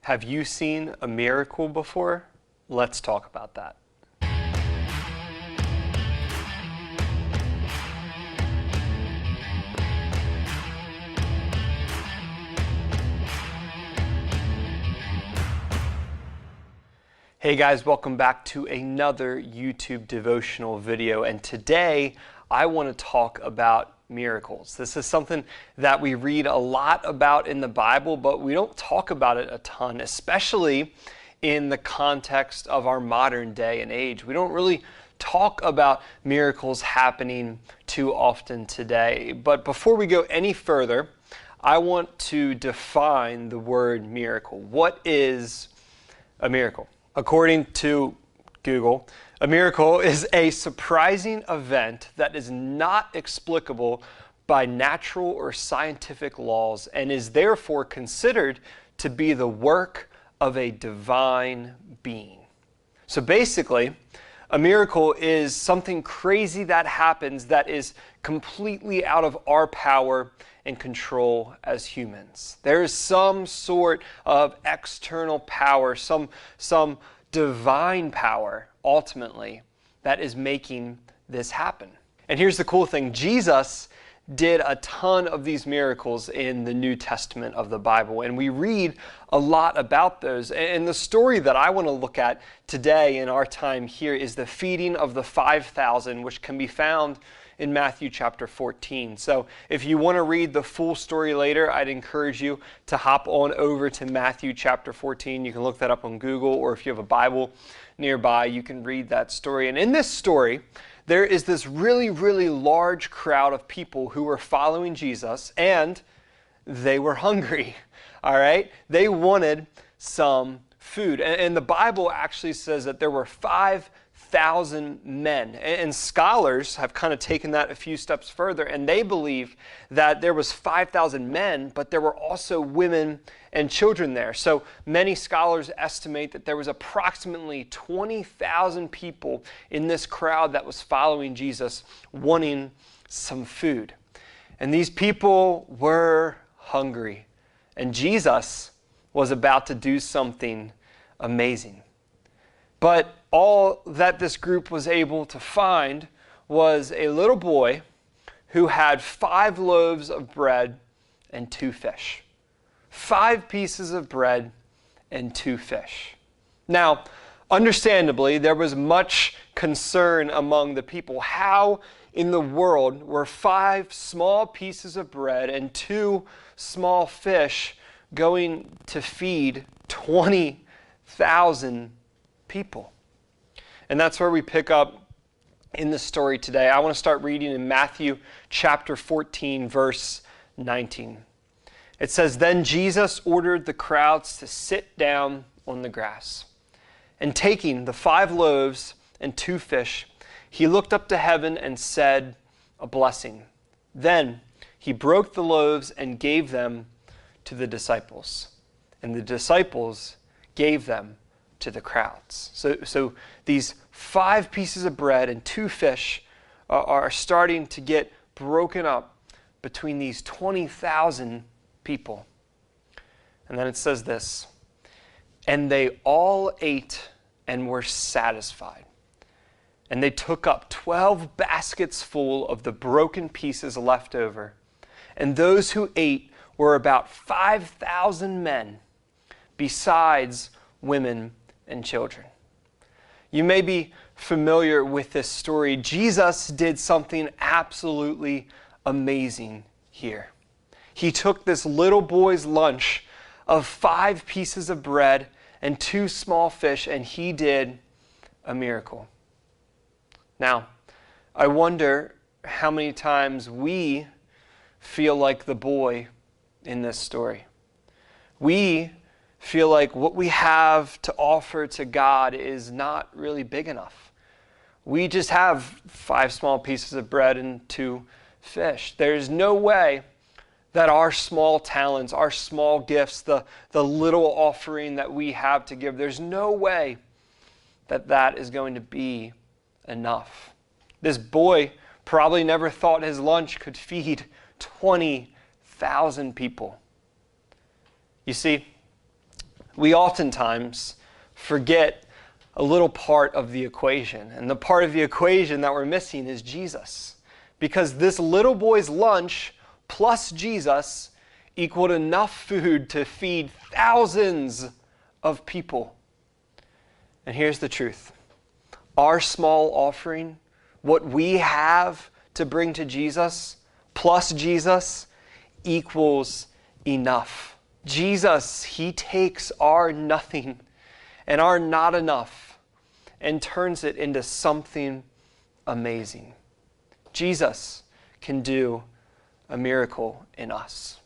Have you seen a miracle before? Let's talk about that. Hey guys, welcome back to another YouTube devotional video, and today I want to talk about miracles. This is something that we read a lot about in the Bible, but we don't talk about it a ton, especially in the context of our modern day and age. We don't really talk about miracles happening too often today. But before we go any further, I want to define the word miracle. What is a miracle? According to Google, a miracle is a surprising event that is not explicable by natural or scientific laws and is therefore considered to be the work of a divine being. So basically, a miracle is something crazy that happens that is completely out of our power and control as humans. There is some sort of external power, some divine power, ultimately, that is making this happen. And here's the cool thing. Jesus did a ton of these miracles in the New Testament of the Bible, and we read a lot about those. And the story that I want to look at today in our time here is the feeding of the 5,000, which can be found in Matthew chapter 14. So if you want to read the full story later, I'd encourage you to hop on over to Matthew chapter 14. You can look that up on Google, or if you have a Bible nearby, you can read that story. And in this story, there is this really, really large crowd of people who were following Jesus, and they were hungry, all right? They wanted some food. And the Bible actually says that there were 5,000 men. And scholars have kind of taken that a few steps further, and they believe that there was 5,000 men, but there were also women and children there. So many scholars estimate that there was approximately 20,000 people in this crowd that was following Jesus, wanting some food. And these people were hungry, and Jesus was about to do something amazing. But all that this group was able to find was a little boy who had 5 loaves of bread and 2 fish. 5 pieces of bread and 2 fish. Now, understandably, there was much concern among the people. How in the world were 5 small pieces of bread and 2 small fish going to feed 20,000 people? And that's where we pick up in the story today. I want to start reading in Matthew chapter 14, verse 19. It says, "Then Jesus ordered the crowds to sit down on the grass. And taking the 5 loaves and 2 fish, he looked up to heaven and said a blessing. Then he broke the loaves and gave them to the disciples. And the disciples gave them to the crowds." So these 5 pieces of bread and 2 fish are starting to get broken up between these 20,000 people. And then it says this, "And they all ate and were satisfied. And they took up 12 baskets full of the broken pieces left over. And those who ate were about 5,000 men, besides women and children." You may be familiar with this story. Jesus did something absolutely amazing here. He took this little boy's lunch of 5 pieces of bread and 2 small fish, and he did a miracle. Now, I wonder how many times we feel like the boy in this story. We feel like what we have to offer to God is not really big enough. We just have 5 small pieces of bread and 2 fish. There's no way that our small talents, our small gifts, the little offering that we have to give, there's no way that that is going to be enough. This boy probably never thought his lunch could feed 20,000 people. You see, We oftentimes forget a little part of the equation. And the part of the equation that we're missing is Jesus. Because this little boy's lunch plus Jesus equaled enough food to feed thousands of people. And here's the truth. Our small offering, what we have to bring to Jesus, plus Jesus, equals enough. Jesus, He takes our nothing and our not enough and turns it into something amazing. Jesus can do a miracle in us.